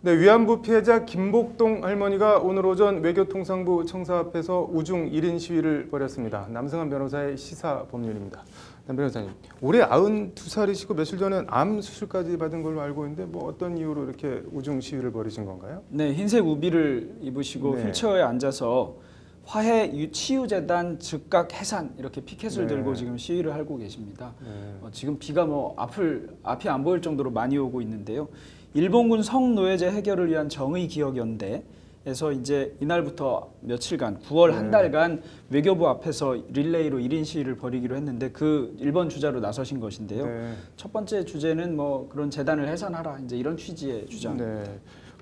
네, 위안부 피해자 김복동 할머니가 오늘 오전 외교통상부 청사 앞에서 우중 1인 시위를 벌였습니다. 남승환 변호사의 시사법률입니다. 남 변호사님, 올해 92살이시고 며칠 전에 암 수술까지 받은 걸로 알고 있는데 뭐 어떤 이유로 이렇게 우중 시위를 벌이신 건가요? 네, 흰색 우비를 입으시고 네. 휠체어에 앉아서 화해 치유재단 즉각 해산 이렇게 피켓을 네. 들고 지금 시위를 하고 계십니다. 네. 지금 비가 뭐 앞이 안 보일 정도로 많이 오고 있는데요. 일본군 성노예제 해결을 위한 정의기억연대에서 이제 이날부터 며칠간 9월 한 달간 외교부 앞에서 릴레이로 1인 시위를 벌이기로 했는데 그 1번 주자로 나서신 것인데요. 네. 첫 번째 주제는 뭐 그런 재단을 해산하라 이제 이런 취지의 주장. 네.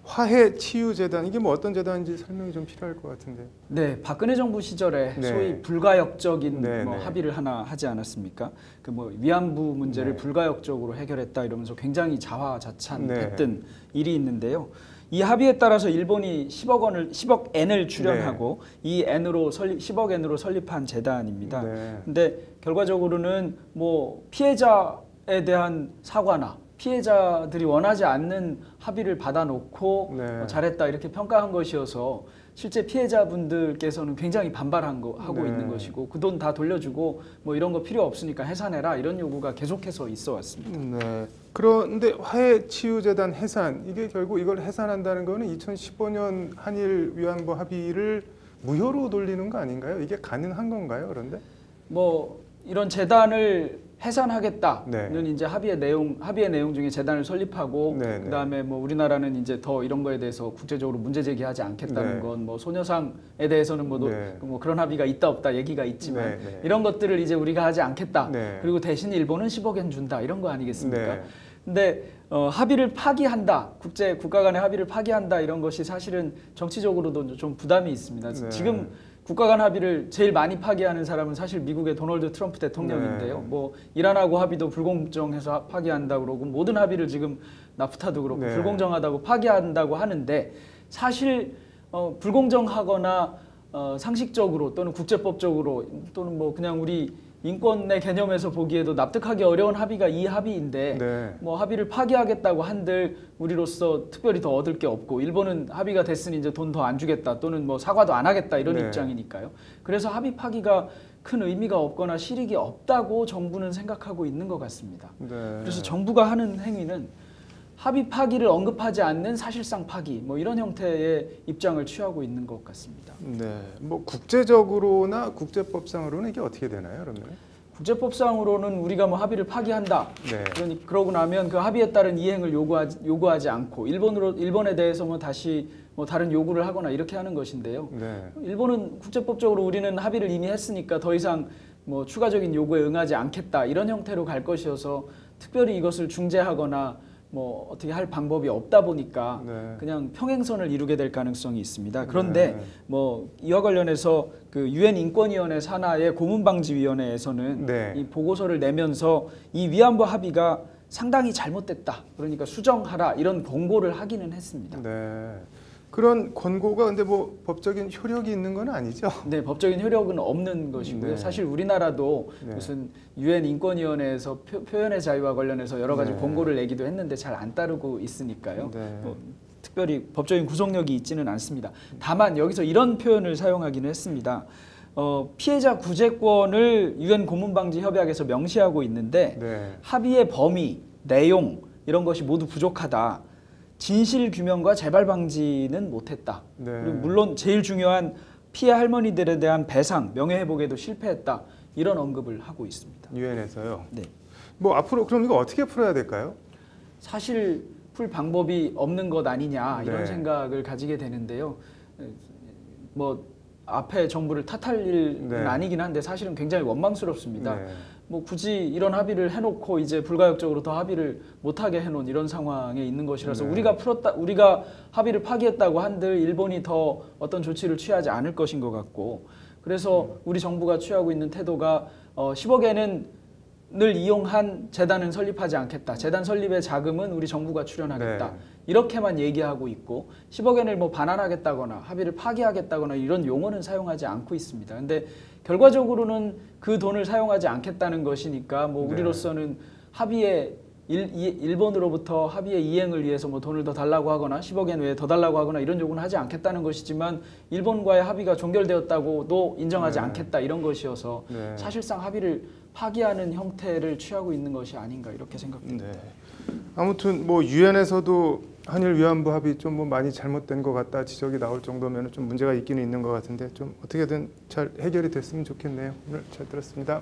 화해 치유 재단 이게 뭐 어떤 재단인지 설명이 좀 필요할 것 같은데. 네, 박근혜 정부 시절에 네. 소위 불가역적인 네, 뭐 네. 합의를 하나 하지 않았습니까? 그 뭐 위안부 문제를 네. 불가역적으로 해결했다 이러면서 굉장히 자화자찬했던 네. 일이 있는데요. 이 합의에 따라서 일본이 10억 엔을 출연하고 이 N으로 10억 엔으로 설립한 재단입니다. 네. 근데 결과적으로는 뭐 피해자에 대한 사과나 피해자들이 원하지 않는 합의를 받아놓고 네. 잘했다 이렇게 평가한 것이어서 실제 피해자분들께서는 굉장히 하고 네. 있는 것이고 그 돈 다 돌려주고 뭐 이런 거 필요 없으니까 해산해라 이런 요구가 계속해서 있어 왔습니다. 네. 그런데 화해 치유 재단 해산 이게 결국 이걸 해산한다는 거는 2015년 한일 위안부 합의를 무효로 돌리는 거 아닌가요? 이게 가능한 건가요? 그런데? 뭐 이런 재단을 해산하겠다는 네. 이제 합의의 내용 중에 재단을 설립하고 네, 네. 그다음에 뭐 우리나라는 이제 더 이런 거에 대해서 국제적으로 문제 제기하지 않겠다는 네. 건 뭐 소녀상에 대해서는 네. 뭐 그런 합의가 있다 없다 얘기가 있지만 네, 네. 이런 것들을 이제 우리가 하지 않겠다. 네. 그리고 대신 일본은 10억 엔 준다 이런 거 아니겠습니까? 네. 근데 합의를 파기한다, 국가 간의 합의를 파기한다 이런 것이 사실은 정치적으로도 좀 부담이 있습니다. 네. 지금 국가 간 합의를 제일 많이 파기하는 사람은 사실 미국의 도널드 트럼프 대통령인데요. 네. 뭐 이란하고 합의도 불공정해서 파기한다 그러고 모든 합의를 지금 나프타도 그렇고 네. 불공정하다고 파기한다고 하는데 사실 불공정하거나 상식적으로 또는 국제법적으로 또는 뭐 그냥 우리 인권의 개념에서 보기에도 납득하기 어려운 합의가 이 합의인데 네. 뭐 합의를 파기하겠다고 한들 우리로서 특별히 더 얻을 게 없고 일본은 합의가 됐으니 이제 돈 더 안 주겠다 또는 뭐 사과도 안 하겠다 이런 네. 입장이니까요. 그래서 합의 파기가 큰 의미가 없거나 실익이 없다고 정부는 생각하고 있는 것 같습니다. 네. 그래서 정부가 하는 행위는 합의 파기를 언급하지 않는 사실상 파기 뭐 이런 형태의 입장을 취하고 있는 것 같습니다. 네. 뭐 국제적으로나 국제법상으로는 이게 어떻게 되나요, 그러면? 국제법상으로는 우리가 뭐 합의를 파기한다. 네. 그러고 나면 그 합의에 따른 이행을 요구하지 않고 일본에 대해서 뭐 다시 뭐 다른 요구를 하거나 이렇게 하는 것인데요. 네. 일본은 국제법적으로 우리는 합의를 이미 했으니까 더 이상 뭐 추가적인 요구에 응하지 않겠다 이런 형태로 갈 것이어서 특별히 이것을 중재하거나 뭐 어떻게 할 방법이 없다 보니까 네. 그냥 평행선을 이루게 될 가능성이 있습니다. 그런데 네. 뭐 이와 관련해서 그 유엔 인권위원회 산하의 고문방지위원회에서는 네. 이 보고서를 내면서 이 위안부 합의가 상당히 잘못됐다. 그러니까 수정하라 이런 권고를 하기는 했습니다. 네. 그런 권고가 근데 뭐 법적인 효력이 있는 건 아니죠? 네, 법적인 효력은 없는 것이고요. 네. 사실 우리나라도 네. 무슨 유엔 인권위원회에서 표현의 자유와 관련해서 여러 가지 네. 권고를 내기도 했는데 잘 안 따르고 있으니까요. 네. 뭐 특별히 법적인 구속력이 있지는 않습니다. 다만 여기서 이런 표현을 사용하기는 했습니다. 피해자 구제권을 유엔 고문방지 협약에서 명시하고 있는데 네. 합의의 범위, 내용 이런 것이 모두 부족하다. 진실 규명과 재발 방지는 못했다. 네. 그리고 물론 제일 중요한 피해 할머니들에 대한 배상, 명예회복에도 실패했다. 이런 언급을 하고 있습니다. 유엔에서요. 네. 뭐 앞으로 그럼 이거 어떻게 풀어야 될까요? 사실 풀 방법이 없는 것 아니냐 이런 네. 생각을 가지게 되는데요. 뭐 앞에 정부를 탓할 일은 네. 아니긴 한데 사실은 굉장히 원망스럽습니다. 네. 뭐 굳이 이런 합의를 해놓고 이제 불가역적으로 더 합의를 못하게 해놓은 이런 상황에 있는 것이라서 네. 우리가 합의를 파기했다고 한들 일본이 더 어떤 조치를 취하지 않을 것인 것 같고 그래서 우리 정부가 취하고 있는 태도가 10억 엔을 이용한 재단은 설립하지 않겠다. 재단 설립의 자금은 우리 정부가 출연하겠다. 네. 이렇게만 얘기하고 있고 10억 엔을 뭐 반환하겠다거나 합의를 파기하겠다거나 이런 용어는 사용하지 않고 있습니다. 근데 결과적으로는 그 돈을 사용하지 않겠다는 것이니까 뭐 네. 우리로서는 합의에 일본으로부터 합의의 이행을 위해서 뭐 돈을 더 달라고 하거나 10억 엔 외에 더 달라고 하거나 이런 요구는 하지 않겠다는 것이지만 일본과의 합의가 종결되었다고도 인정하지 네. 않겠다 이런 것이어서 네. 사실상 합의를 파기하는 형태를 취하고 있는 것이 아닌가 이렇게 생각됩니다. 네. 아무튼 뭐 유엔에서도 한일 위안부 합의 좀 뭐 많이 잘못된 것 같다 지적이 나올 정도면 좀 문제가 있기는 있는 것 같은데 좀 어떻게든 잘 해결이 됐으면 좋겠네요. 오늘 잘 들었습니다.